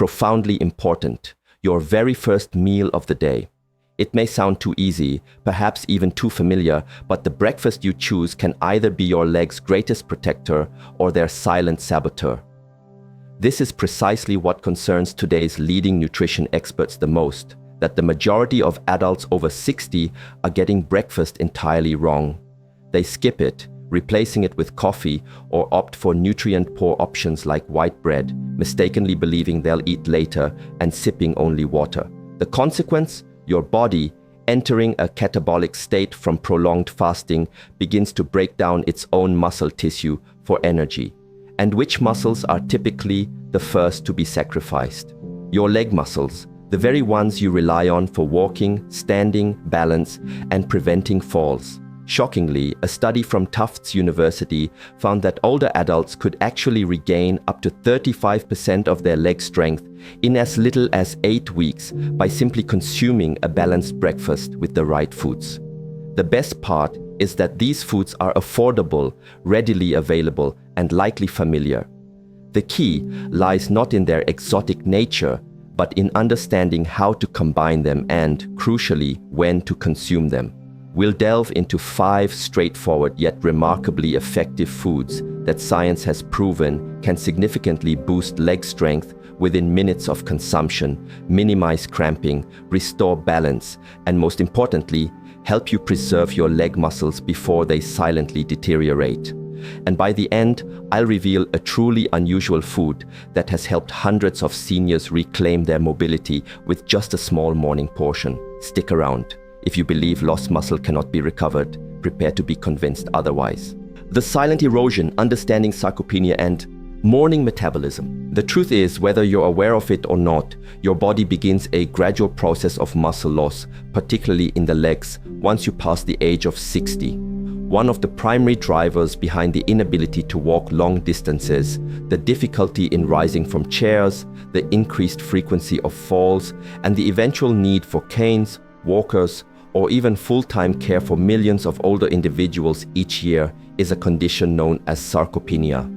profoundly important, your very first meal of the day. It may sound too easy, perhaps even too familiar, but the breakfast you choose can either be your leg's greatest protector or their silent saboteur. This is precisely what concerns today's leading nutrition experts the most, that the majority of adults over 60 are getting breakfast entirely wrong. They skip it, replacing it with coffee, or opt for nutrient-poor options like white bread, mistakenly believing they'll eat later and sipping only water. The consequence? Your body, entering a catabolic state from prolonged fasting, begins to break down its own muscle tissue for energy. And which muscles are typically the first to be sacrificed? Your leg muscles, the very ones you rely on for walking, standing, balance, and preventing falls. Shockingly, a study from Tufts University found that older adults could actually regain up to 35% of their leg strength in as little as 8 weeks by simply consuming a balanced breakfast with the right foods. The best part is that these foods are affordable, readily available, and likely familiar. The key lies not in their exotic nature, but in understanding how to combine them and, crucially, when to consume them. We'll delve into 5 straightforward yet remarkably effective foods that science has proven can significantly boost leg strength within minutes of consumption, minimize cramping, restore balance, and most importantly, help you preserve your leg muscles before they silently deteriorate. And by the end, I'll reveal a truly unusual food that has helped hundreds of seniors reclaim their mobility with just a small morning portion. Stick around. If you believe lost muscle cannot be recovered, prepare to be convinced otherwise. The silent erosion, understanding sarcopenia, and morning metabolism. The truth is, whether you're aware of it or not, your body begins a gradual process of muscle loss, particularly in the legs, once you pass the age of 60. One of the primary drivers behind the inability to walk long distances, the difficulty in rising from chairs, the increased frequency of falls, and the eventual need for canes, walkers, or even full-time care for millions of older individuals each year is a condition known as sarcopenia.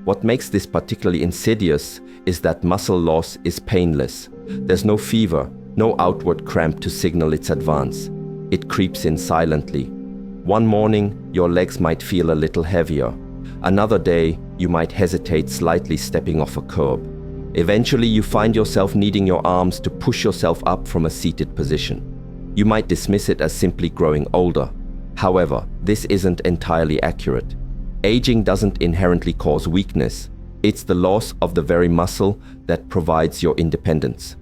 What makes this particularly insidious is that muscle loss is painless. There's no fever, no outward cramp to signal its advance. It creeps in silently. One morning, your legs might feel a little heavier. Another day, you might hesitate slightly stepping off a curb. Eventually, you find yourself needing your arms to push yourself up from a seated position. You might dismiss it as simply growing older. However, this isn't entirely accurate. Aging doesn't inherently cause weakness. It's the loss of the very muscle that provides your independence.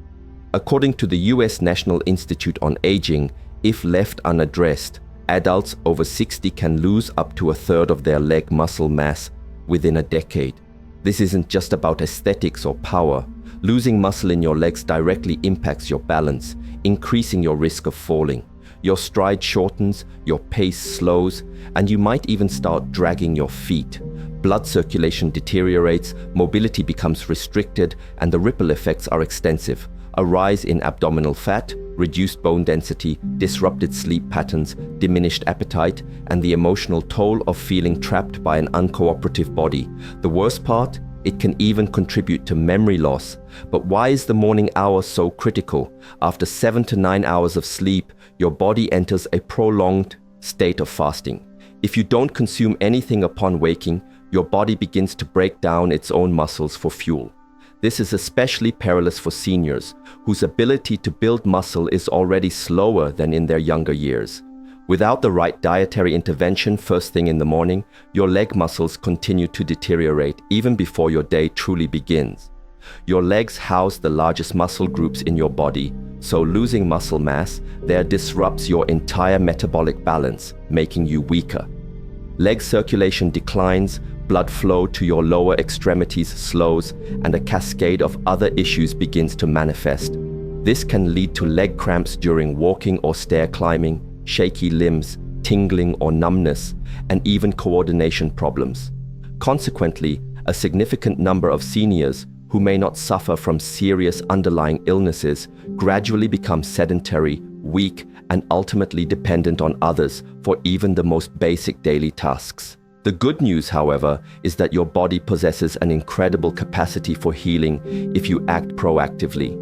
According to the US National Institute on Aging, if left unaddressed, adults over 60 can lose up to a third of their leg muscle mass within a decade. This isn't just about aesthetics or power. Losing muscle in your legs directly impacts your balance, increasing your risk of falling. Your stride shortens, your pace slows, and you might even start dragging your feet. Blood circulation deteriorates, mobility becomes restricted, and the ripple effects are extensive. A rise in abdominal fat, reduced bone density, disrupted sleep patterns, diminished appetite, and the emotional toll of feeling trapped by an uncooperative body. The worst part? It can even contribute to memory loss. But why is the morning hour so critical? After 7 to 9 hours of sleep, your body enters a prolonged state of fasting. If you don't consume anything upon waking, your body begins to break down its own muscles for fuel. This is especially perilous for seniors, whose ability to build muscle is already slower than in their younger years. Without the right dietary intervention first thing in the morning, your leg muscles continue to deteriorate even before your day truly begins. Your legs house the largest muscle groups in your body, so losing muscle mass there disrupts your entire metabolic balance, making you weaker. Leg circulation declines, blood flow to your lower extremities slows, and a cascade of other issues begins to manifest. This can lead to leg cramps during walking or stair climbing, shaky limbs, tingling or numbness, and even coordination problems. Consequently, a significant number of seniors who may not suffer from serious underlying illnesses gradually become sedentary, weak, and ultimately dependent on others for even the most basic daily tasks. The good news, however, is that your body possesses an incredible capacity for healing if you act proactively.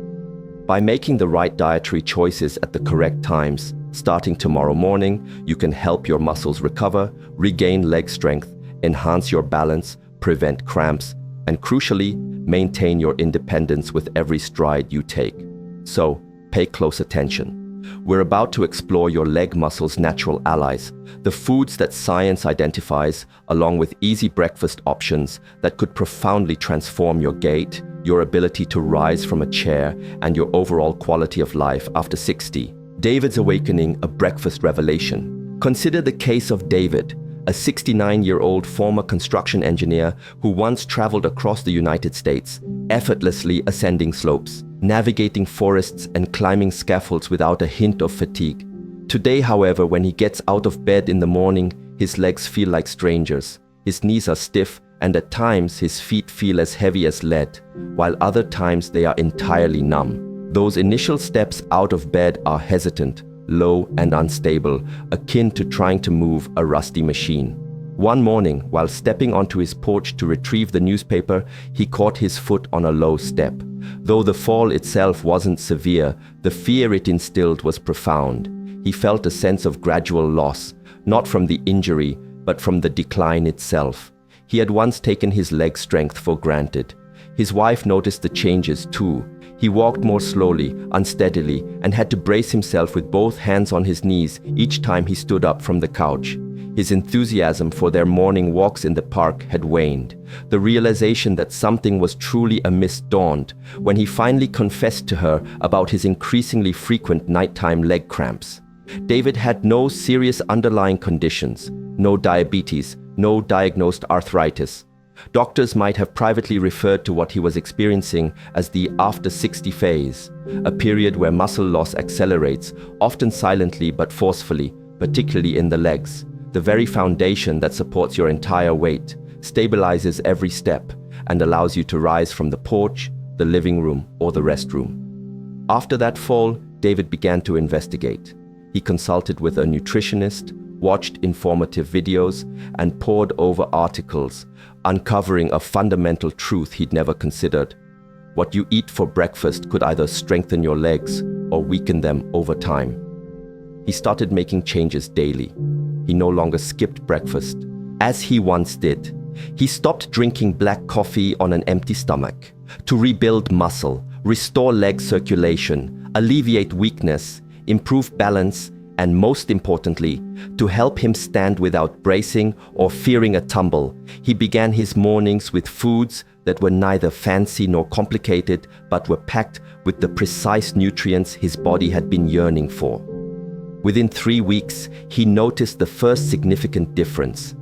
By making the right dietary choices at the correct times, starting tomorrow morning, you can help your muscles recover, regain leg strength, enhance your balance, prevent cramps, and crucially, maintain your independence with every stride you take. So, pay close attention. We're about to explore your leg muscles' natural allies, the foods that science identifies, along with easy breakfast options that could profoundly transform your gait, your ability to rise from a chair, and your overall quality of life after 60. David's awakening, a breakfast revelation. Consider the case of David, a 69-year-old former construction engineer who once traveled across the United States, effortlessly ascending slopes, navigating forests and climbing scaffolds without a hint of fatigue. Today, however, when he gets out of bed in the morning, his legs feel like strangers. His knees are stiff, and at times his feet feel as heavy as lead, while other times they are entirely numb. Those initial steps out of bed are hesitant, low and unstable, akin to trying to move a rusty machine. One morning, while stepping onto his porch to retrieve the newspaper, he caught his foot on a low step. Though the fall itself wasn't severe, the fear it instilled was profound. He felt a sense of gradual loss, not from the injury, but from the decline itself. He had once taken his leg strength for granted. His wife noticed the changes too. He walked more slowly, unsteadily, and had to brace himself with both hands on his knees each time he stood up from the couch. His enthusiasm for their morning walks in the park had waned. The realization that something was truly amiss dawned when he finally confessed to her about his increasingly frequent nighttime leg cramps. David had no serious underlying conditions, no diabetes, no diagnosed arthritis. Doctors might have privately referred to what he was experiencing as the after 60 phase, a period where muscle loss accelerates, often silently but forcefully, particularly in the legs. The very foundation that supports your entire weight, stabilizes every step, and allows you to rise from the porch, the living room, or the restroom. After that fall, David began to investigate. He consulted with a nutritionist, watched informative videos, and pored over articles, uncovering a fundamental truth he'd never considered. What you eat for breakfast could either strengthen your legs or weaken them over time. He started making changes daily. He no longer skipped breakfast, as he once did. He stopped drinking black coffee on an empty stomach. To rebuild muscle, restore leg circulation, alleviate weakness, improve balance, and most importantly, to help him stand without bracing or fearing a tumble, he began his mornings with foods that were neither fancy nor complicated, but were packed with the precise nutrients his body had been yearning for. Within 3 weeks, he noticed the first significant difference.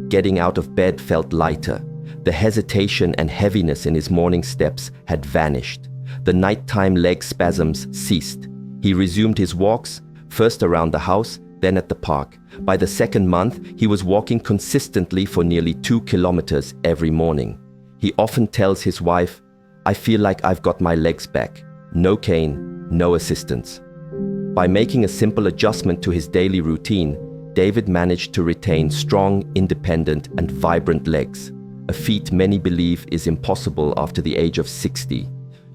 Getting out of bed felt lighter. The hesitation and heaviness in his morning steps had vanished. The nighttime leg spasms ceased. He resumed his walks, first around the house, then at the park. By the second month, he was walking consistently for nearly 2 kilometers every morning. He often tells his wife, "I feel like I've got my legs back. No cane, no assistance." By making a simple adjustment to his daily routine, David managed to retain strong, independent, and vibrant legs, a feat many believe is impossible after the age of 60.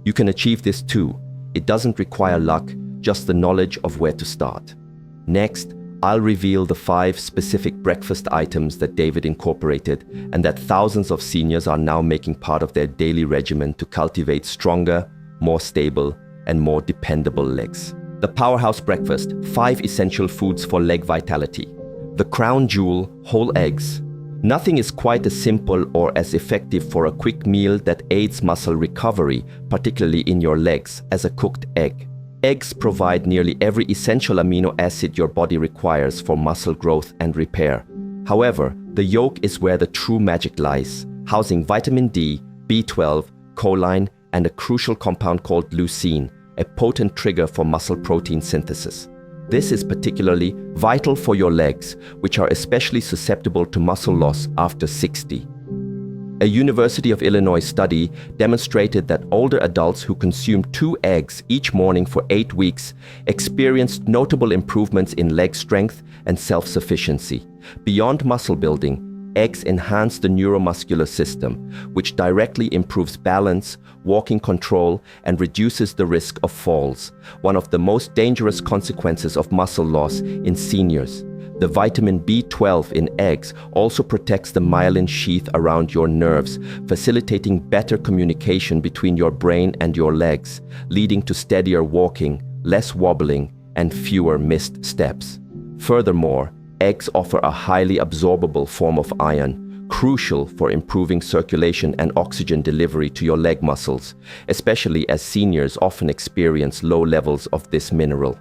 You can achieve this too. It doesn't require luck, just the knowledge of where to start. Next, I'll reveal the 5 specific breakfast items that David incorporated and that thousands of seniors are now making part of their daily regimen to cultivate stronger, more stable, and more dependable legs. The Powerhouse Breakfast, 5 essential foods for leg vitality. The crown jewel, whole eggs. Nothing is quite as simple or as effective for a quick meal that aids muscle recovery, particularly in your legs, as a cooked egg. Eggs provide nearly every essential amino acid your body requires for muscle growth and repair. However, the yolk is where the true magic lies, housing vitamin D, B12, choline, and a crucial compound called leucine, a potent trigger for muscle protein synthesis. This is particularly vital for your legs, which are especially susceptible to muscle loss after 60. A University of Illinois study demonstrated that older adults who consumed 2 eggs each morning for 8 weeks experienced notable improvements in leg strength and self-sufficiency. Beyond muscle building, Eggs enhance the neuromuscular system, which directly improves balance, walking control, and reduces the risk of falls, one of the most dangerous consequences of muscle loss in seniors. The vitamin B12 in eggs also protects the myelin sheath around your nerves, facilitating better communication between your brain and your legs, leading to steadier walking, less wobbling, and fewer missed steps. Furthermore, eggs offer a highly absorbable form of iron, crucial for improving circulation and oxygen delivery to your leg muscles, especially as seniors often experience low levels of this mineral.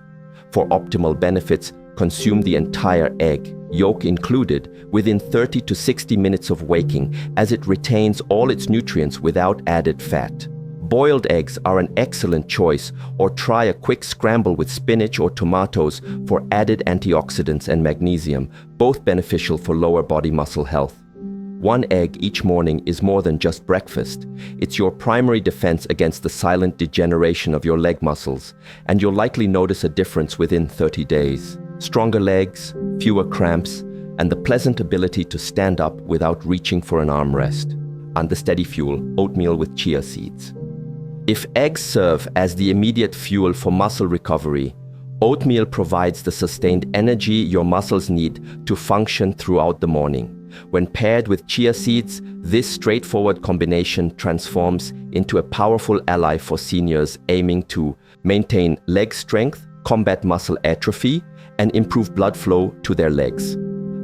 For optimal benefits, consume the entire egg, yolk included, within 30 to 60 minutes of waking, as it retains all its nutrients without added fat. Boiled eggs are an excellent choice, or try a quick scramble with spinach or tomatoes for added antioxidants and magnesium, both beneficial for lower body muscle health. One egg each morning is more than just breakfast. It's your primary defense against the silent degeneration of your leg muscles, and you'll likely notice a difference within 30 days. Stronger legs, fewer cramps, and the pleasant ability to stand up without reaching for an armrest. Understeady fuel, oatmeal with chia seeds. If eggs serve as the immediate fuel for muscle recovery, oatmeal provides the sustained energy your muscles need to function throughout the morning. When paired with chia seeds, this straightforward combination transforms into a powerful ally for seniors aiming to maintain leg strength, combat muscle atrophy, and improve blood flow to their legs.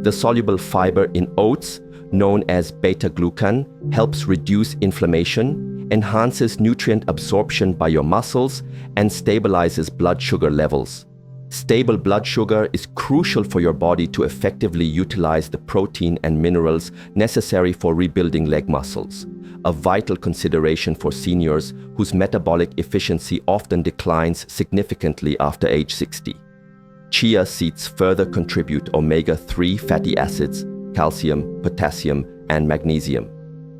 The soluble fiber in oats, known as beta-glucan, helps reduce inflammation, enhances nutrient absorption by your muscles, and stabilizes blood sugar levels. Stable blood sugar is crucial for your body to effectively utilize the protein and minerals necessary for rebuilding leg muscles, a vital consideration for seniors whose metabolic efficiency often declines significantly after age 60. Chia seeds further contribute omega-3 fatty acids, calcium, potassium, and magnesium.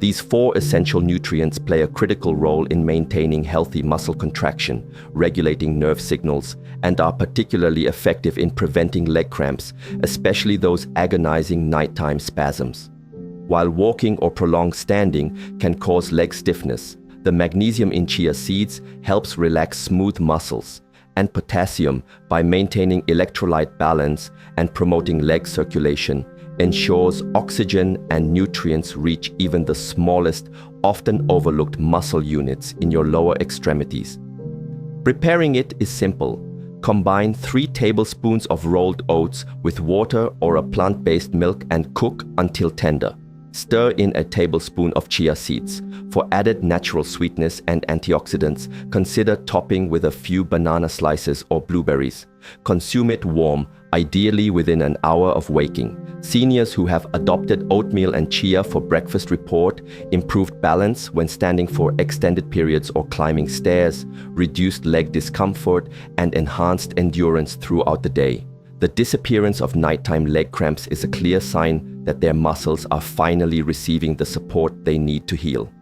These four essential nutrients play a critical role in maintaining healthy muscle contraction, regulating nerve signals, and are particularly effective in preventing leg cramps, especially those agonizing nighttime spasms. While walking or prolonged standing can cause leg stiffness, the magnesium in chia seeds helps relax smooth muscles, and potassium, by maintaining electrolyte balance and promoting leg circulation, ensures oxygen and nutrients reach even the smallest, often overlooked muscle units in your lower extremities. Preparing it is simple. Combine 3 tablespoons of rolled oats with water or a plant-based milk and cook until tender. Stir in a tablespoon of chia seeds. For added natural sweetness and antioxidants, consider topping with a few banana slices or blueberries. Consume it warm, ideally within an hour of waking. Seniors who have adopted oatmeal and chia for breakfast report improved balance when standing for extended periods or climbing stairs, reduced leg discomfort, and enhanced endurance throughout the day. The disappearance of nighttime leg cramps is a clear sign that their muscles are finally receiving the support they need to heal.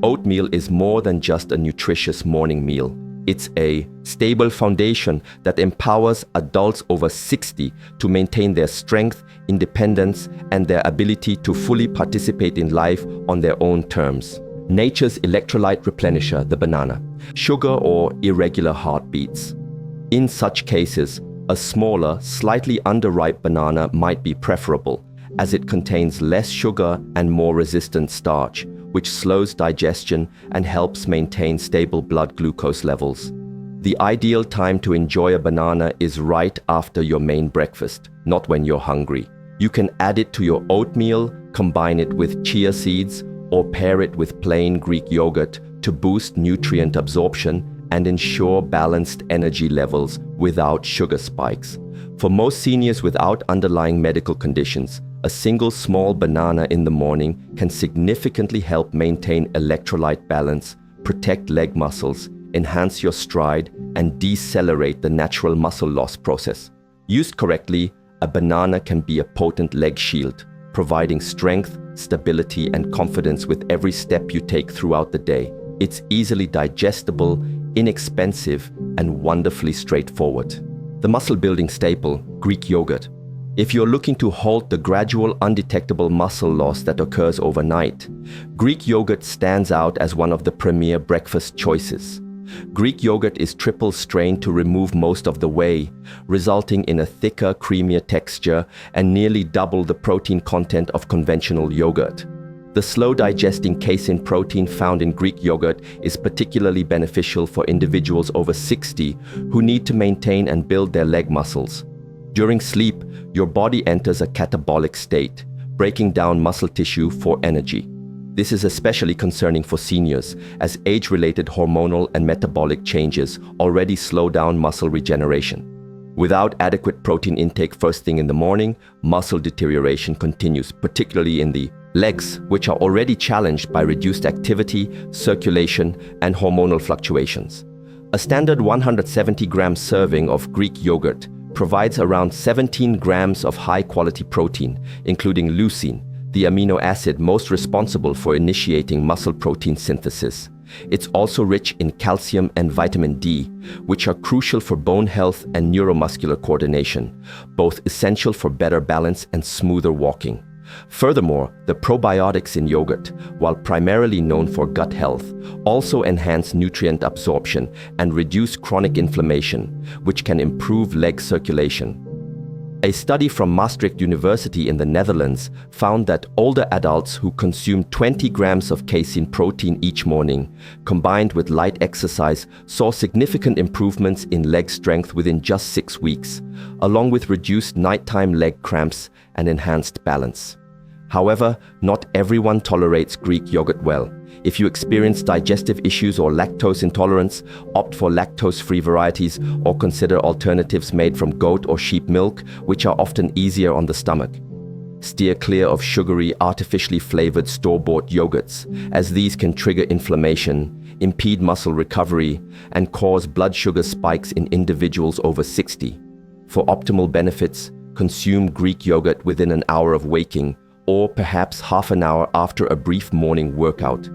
Oatmeal is more than just a nutritious morning meal. It's a stable foundation that empowers adults over 60 to maintain their strength, independence, and their ability to fully participate in life on their own terms. Nature's electrolyte replenisher, the banana. Sugar or irregular heartbeats. In such cases, a smaller, slightly underripe banana might be preferable, as it contains less sugar and more resistant starch, which slows digestion and helps maintain stable blood glucose levels. The ideal time to enjoy a banana is right after your main breakfast, not when you're hungry. You can add it to your oatmeal, combine it with chia seeds, or pair it with plain Greek yogurt to boost nutrient absorption and ensure balanced energy levels without sugar spikes. For most seniors without underlying medical conditions, a single small banana in the morning can significantly help maintain electrolyte balance, protect leg muscles, enhance your stride, and decelerate the natural muscle loss process. Used correctly, a banana can be a potent leg shield, providing strength, stability, and confidence with every step you take throughout the day. It's easily digestible, inexpensive, and wonderfully straightforward. The muscle-building staple, Greek yogurt. If you're looking to halt the gradual, undetectable muscle loss that occurs overnight, Greek yogurt stands out as one of the premier breakfast choices. Greek yogurt is triple strained to remove most of the whey, resulting in a thicker, creamier texture and nearly double the protein content of conventional yogurt. The slow-digesting casein protein found in Greek yogurt is particularly beneficial for individuals over 60 who need to maintain and build their leg muscles. During sleep, your body enters a catabolic state, breaking down muscle tissue for energy. This is especially concerning for seniors, as age-related hormonal and metabolic changes already slow down muscle regeneration. Without adequate protein intake first thing in the morning, muscle deterioration continues, particularly in the legs, which are already challenged by reduced activity, circulation, and hormonal fluctuations. A standard 170-gram serving of Greek yogurt provides around 17 grams of high-quality protein, including leucine, the amino acid most responsible for initiating muscle protein synthesis. It's also rich in calcium and vitamin D, which are crucial for bone health and neuromuscular coordination, both essential for better balance and smoother walking. Furthermore, the probiotics in yogurt, while primarily known for gut health, also enhance nutrient absorption and reduce chronic inflammation, which can improve leg circulation. A study from Maastricht University in the Netherlands found that older adults who consumed 20 grams of casein protein each morning, combined with light exercise, saw significant improvements in leg strength within just 6 weeks, along with reduced nighttime leg cramps and enhanced balance. However, not everyone tolerates Greek yogurt well. If you experience digestive issues or lactose intolerance, opt for lactose-free varieties or consider alternatives made from goat or sheep milk, which are often easier on the stomach. Steer clear of sugary, artificially flavored store-bought yogurts, as these can trigger inflammation, impede muscle recovery, and cause blood sugar spikes in individuals over 60. For optimal benefits, consume Greek yogurt within an hour of waking, or perhaps half an hour after a brief morning workout.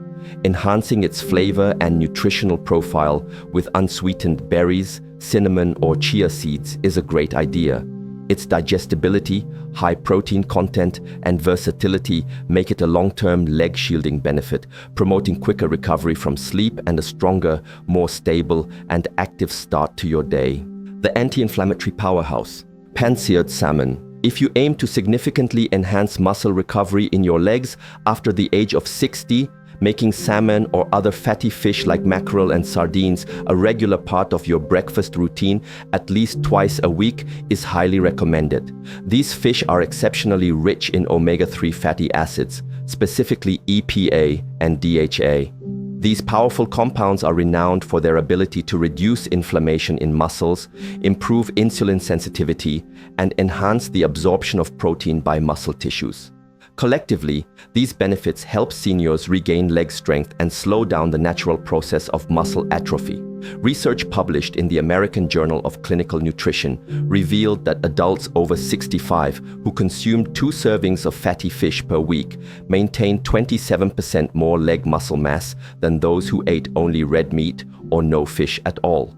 Enhancing its flavor and nutritional profile with unsweetened berries, cinnamon, or chia seeds is a great idea. Its digestibility, high protein content, and versatility make it a long-term leg-shielding benefit, promoting quicker recovery from sleep and a stronger, more stable, and active start to your day. The anti-inflammatory powerhouse. Pan-seared salmon. If you aim to significantly enhance muscle recovery in your legs after the age of 60, making salmon or other fatty fish like mackerel and sardines a regular part of your breakfast routine at least twice a week is highly recommended. These fish are exceptionally rich in omega-3 fatty acids, specifically EPA and DHA. These powerful compounds are renowned for their ability to reduce inflammation in muscles, improve insulin sensitivity, and enhance the absorption of protein by muscle tissues. Collectively, these benefits help seniors regain leg strength and slow down the natural process of muscle atrophy. Research published in the American Journal of Clinical Nutrition revealed that adults over 65 who consumed 2 servings of fatty fish per week maintained 27% more leg muscle mass than those who ate only red meat or no fish at all.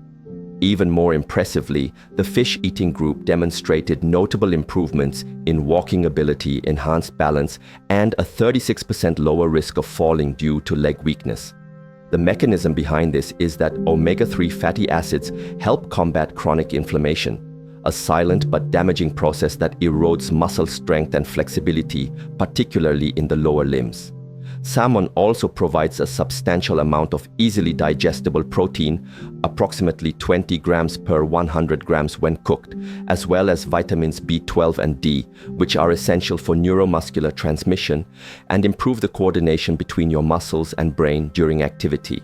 Even more impressively, the fish-eating group demonstrated notable improvements in walking ability, enhanced balance, and a 36% lower risk of falling due to leg weakness. The mechanism behind this is that omega-3 fatty acids help combat chronic inflammation, a silent but damaging process that erodes muscle strength and flexibility, particularly in the lower limbs. Salmon also provides a substantial amount of easily digestible protein, approximately 20 grams per 100 grams when cooked, as well as vitamins B12 and D, which are essential for neuromuscular transmission and improve the coordination between your muscles and brain during activity.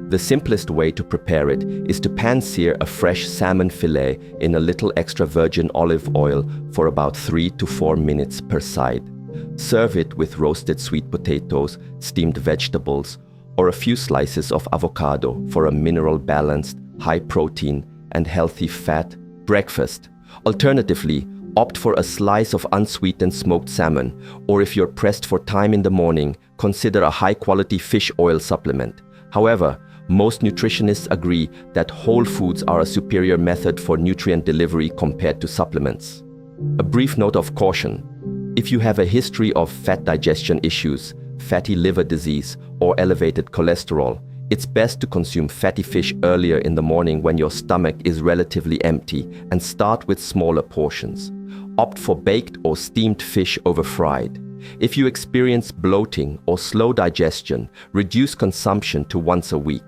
The simplest way to prepare it is to pan-sear a fresh salmon fillet in a little extra virgin olive oil for about 3 to 4 minutes per side. Serve it with roasted sweet potatoes, steamed vegetables, or a few slices of avocado for a mineral-balanced, high-protein, and healthy fat breakfast. Alternatively, opt for a slice of unsweetened smoked salmon, or if you're pressed for time in the morning, consider a high-quality fish oil supplement. However, most nutritionists agree that whole foods are a superior method for nutrient delivery compared to supplements. A brief note of caution. If you have a history of fat digestion issues, fatty liver disease, or elevated cholesterol, it's best to consume fatty fish earlier in the morning when your stomach is relatively empty and start with smaller portions. Opt for baked or steamed fish over fried. If you experience bloating or slow digestion, reduce consumption to once a week.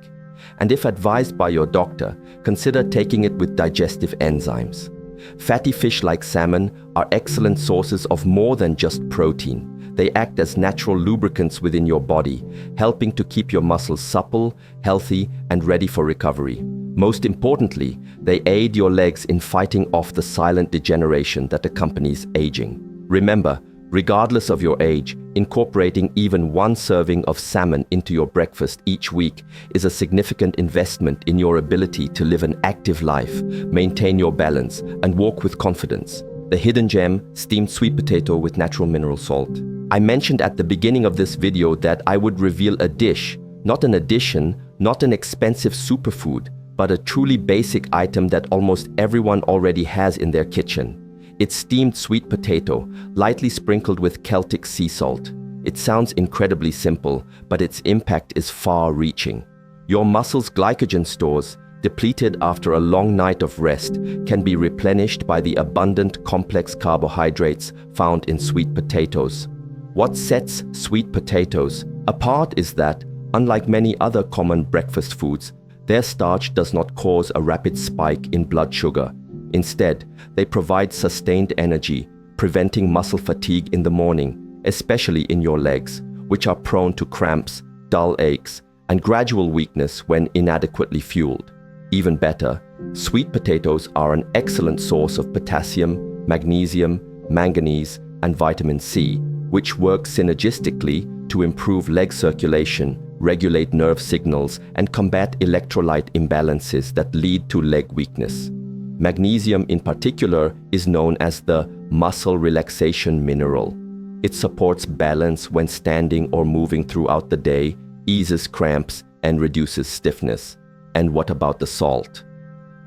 And if advised by your doctor, consider taking it with digestive enzymes. Fatty fish like salmon are excellent sources of more than just protein. They act as natural lubricants within your body, helping to keep your muscles supple, healthy, and ready for recovery. Most importantly, they aid your legs in fighting off the silent degeneration that accompanies aging. Remember, regardless of your age, incorporating even one serving of salmon into your breakfast each week is a significant investment in your ability to live an active life, maintain your balance, and walk with confidence. The hidden gem, steamed sweet potato with natural mineral salt. I mentioned at the beginning of this video that I would reveal a dish, not an addition, not an expensive superfood, but a truly basic item that almost everyone already has in their kitchen. It's steamed sweet potato, lightly sprinkled with Celtic sea salt. It sounds incredibly simple, but its impact is far-reaching. Your muscles' glycogen stores, depleted after a long night of rest, can be replenished by the abundant complex carbohydrates found in sweet potatoes. What sets sweet potatoes apart is that, unlike many other common breakfast foods, their starch does not cause a rapid spike in blood sugar. Instead, they provide sustained energy, preventing muscle fatigue in the morning, especially in your legs, which are prone to cramps, dull aches, and gradual weakness when inadequately fueled. Even better, sweet potatoes are an excellent source of potassium, magnesium, manganese, and vitamin C, which work synergistically to improve leg circulation, regulate nerve signals, and combat electrolyte imbalances that lead to leg weakness. Magnesium in particular is known as the muscle relaxation mineral. It supports balance when standing or moving throughout the day, eases cramps, and reduces stiffness. And what about the salt?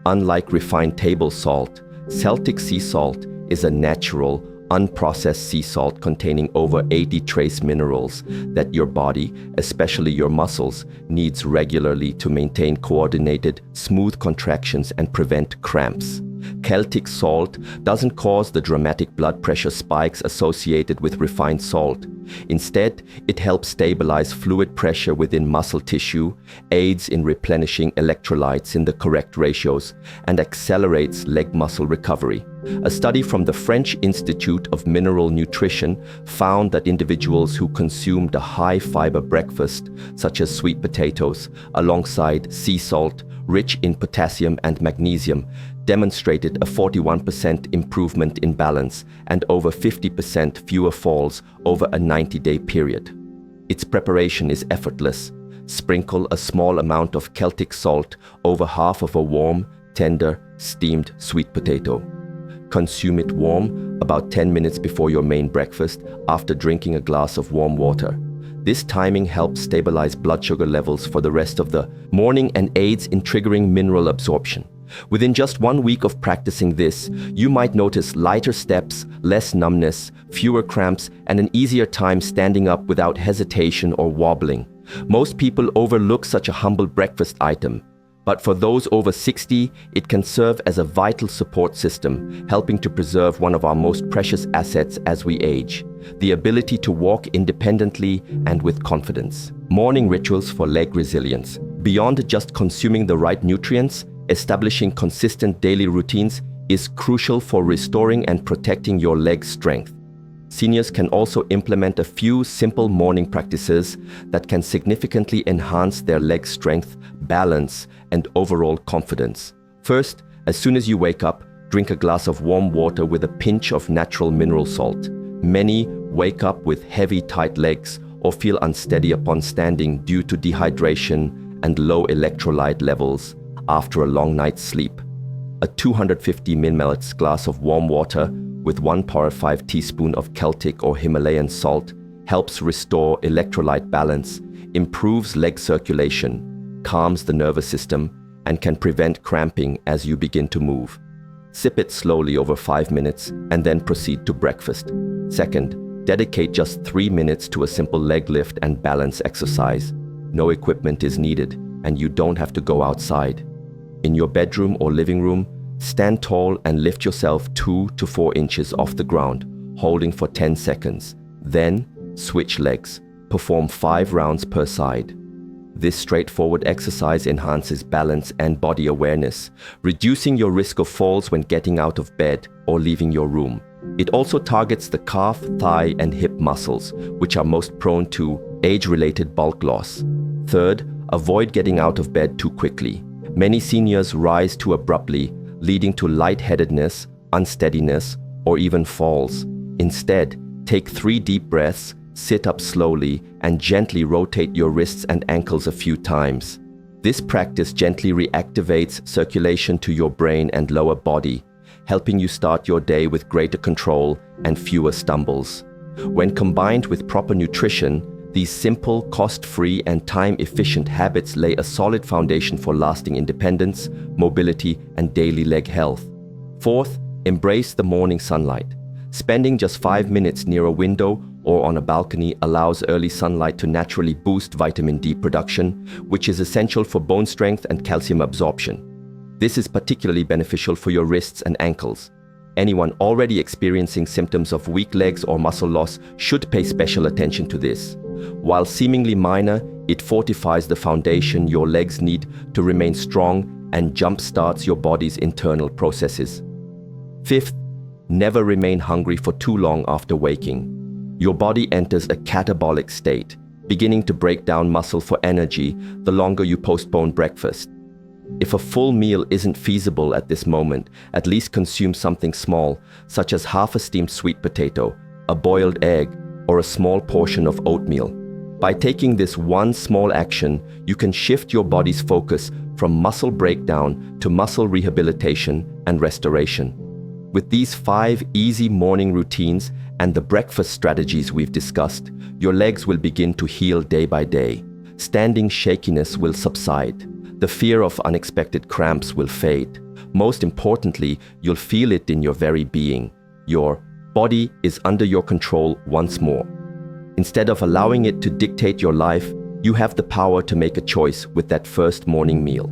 Unlike refined table salt, Celtic sea salt is a natural, unprocessed sea salt containing over 80 trace minerals that your body, especially your muscles, needs regularly to maintain coordinated, smooth contractions and prevent cramps. Celtic salt doesn't cause the dramatic blood pressure spikes associated with refined salt. Instead, it helps stabilize fluid pressure within muscle tissue, aids in replenishing electrolytes in the correct ratios, and accelerates leg muscle recovery. A study from the French Institute of Mineral Nutrition found that individuals who consumed a high-fiber breakfast, such as sweet potatoes, alongside sea salt, rich in potassium and magnesium, demonstrated a 41% improvement in balance and over 50% fewer falls over a 90-day period. Its preparation is effortless. Sprinkle a small amount of Celtic salt over half of a warm, tender, steamed sweet potato. Consume it warm, about 10 minutes before your main breakfast, after drinking a glass of warm water. This timing helps stabilize blood sugar levels for the rest of the morning and aids in triggering mineral absorption. Within just 1 week of practicing this, you might notice lighter steps, less numbness, fewer cramps, and an easier time standing up without hesitation or wobbling. Most people overlook such a humble breakfast item, but for those over 60, it can serve as a vital support system, helping to preserve one of our most precious assets as we age: the ability to walk independently and with confidence. Morning rituals for leg resilience. Beyond just consuming the right nutrients, establishing consistent daily routines is crucial for restoring and protecting your leg strength. Seniors can also implement a few simple morning practices that can significantly enhance their leg strength, balance, and overall confidence. First, as soon as you wake up, drink a glass of warm water with a pinch of natural mineral salt. Many wake up with heavy, tight legs or feel unsteady upon standing due to dehydration and low electrolyte levels after a long night's sleep. A 250 ml glass of warm water with 1⁵ teaspoon of Celtic or Himalayan salt helps restore electrolyte balance, improves leg circulation, calms the nervous system, and can prevent cramping as you begin to move. Sip it slowly over 5 minutes and then proceed to breakfast. Second, dedicate just 3 minutes to a simple leg lift and balance exercise. No equipment is needed, and you don't have to go outside. In your bedroom or living room, stand tall and lift yourself 2 to 4 inches off the ground, holding for 10 seconds. Then, switch legs. Perform 5 rounds per side. This straightforward exercise enhances balance and body awareness, reducing your risk of falls when getting out of bed or leaving your room. It also targets the calf, thigh, and hip muscles, which are most prone to age-related bulk loss. Third, avoid getting out of bed too quickly. Many seniors rise too abruptly, leading to lightheadedness, unsteadiness, or even falls. Instead, take 3 deep breaths, sit up slowly, and gently rotate your wrists and ankles a few times. This practice gently reactivates circulation to your brain and lower body, helping you start your day with greater control and fewer stumbles. When combined with proper nutrition, these simple, cost-free, and time-efficient habits lay a solid foundation for lasting independence, mobility, and daily leg health. Fourth, embrace the morning sunlight. Spending just 5 minutes near a window or on a balcony allows early sunlight to naturally boost vitamin D production, which is essential for bone strength and calcium absorption. This is particularly beneficial for your wrists and ankles. Anyone already experiencing symptoms of weak legs or muscle loss should pay special attention to this. While seemingly minor, it fortifies the foundation your legs need to remain strong and jump-starts your body's internal processes. Fifth, never remain hungry for too long after waking. Your body enters a catabolic state, beginning to break down muscle for energy the longer you postpone breakfast. If a full meal isn't feasible at this moment, at least consume something small, such as half a steamed sweet potato, a boiled egg, or a small portion of oatmeal. By taking this one small action, you can shift your body's focus from muscle breakdown to muscle rehabilitation and restoration. With these 5 easy morning routines and the breakfast strategies we've discussed, your legs will begin to heal day by day. Standing shakiness will subside. The fear of unexpected cramps will fade. Most importantly, you'll feel it in your very being. Your body is under your control once more. Instead of allowing it to dictate your life, you have the power to make a choice with that first morning meal.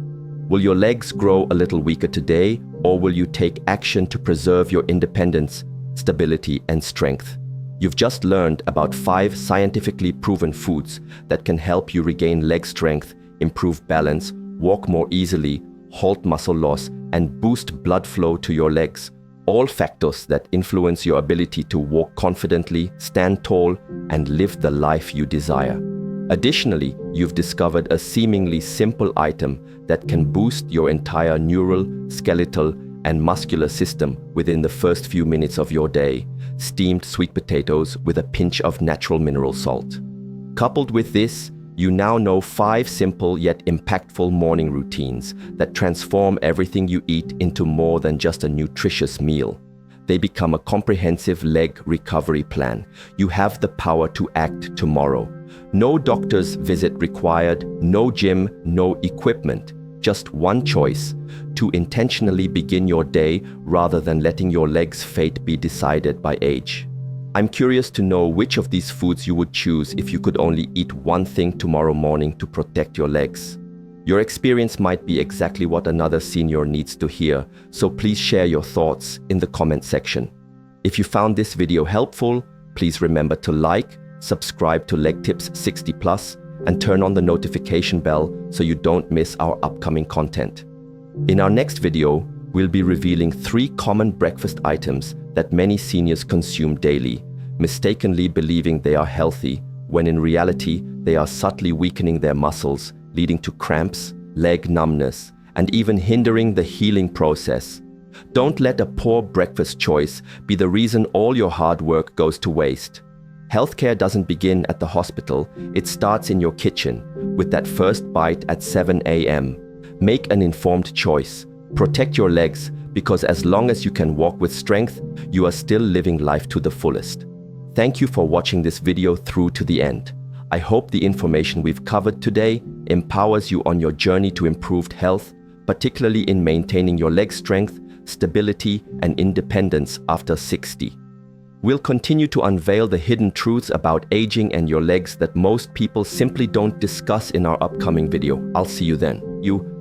Will your legs grow a little weaker today, or will you take action to preserve your independence, stability, and strength? You've just learned about 5 scientifically proven foods that can help you regain leg strength, improve balance, walk more easily, halt muscle loss, and boost blood flow to your legs. All factors that influence your ability to walk confidently, stand tall, and live the life you desire. Additionally, you've discovered a seemingly simple item that can boost your entire neural, skeletal, and muscular system within the first few minutes of your day: steamed sweet potatoes with a pinch of natural mineral salt. Coupled with this, you now know 5 simple yet impactful morning routines that transform everything you eat into more than just a nutritious meal. They become a comprehensive leg recovery plan. You have the power to act tomorrow. No doctor's visit required, no gym, no equipment. Just one choice: to intentionally begin your day rather than letting your leg's fate be decided by age. I'm curious to know which of these foods you would choose if you could only eat one thing tomorrow morning to protect your legs. Your experience might be exactly what another senior needs to hear, so please share your thoughts in the comment section. If you found this video helpful, please remember to like, subscribe to Leg Tips 60+, and turn on the notification bell so you don't miss our upcoming content. In our next video, we'll be revealing 3 common breakfast items that many seniors consume daily, mistakenly believing they are healthy, when in reality, they are subtly weakening their muscles, leading to cramps, leg numbness, and even hindering the healing process. Don't let a poor breakfast choice be the reason all your hard work goes to waste. Healthcare doesn't begin at the hospital, it starts in your kitchen, with that first bite at 7 a.m. Make an informed choice. Protect your legs, because as long as you can walk with strength, you are still living life to the fullest. Thank you for watching this video through to the end. I hope the information we've covered today empowers you on your journey to improved health, particularly in maintaining your leg strength, stability, and independence after 60. We'll continue to unveil the hidden truths about aging and your legs that most people simply don't discuss in our upcoming video. I'll see you then. You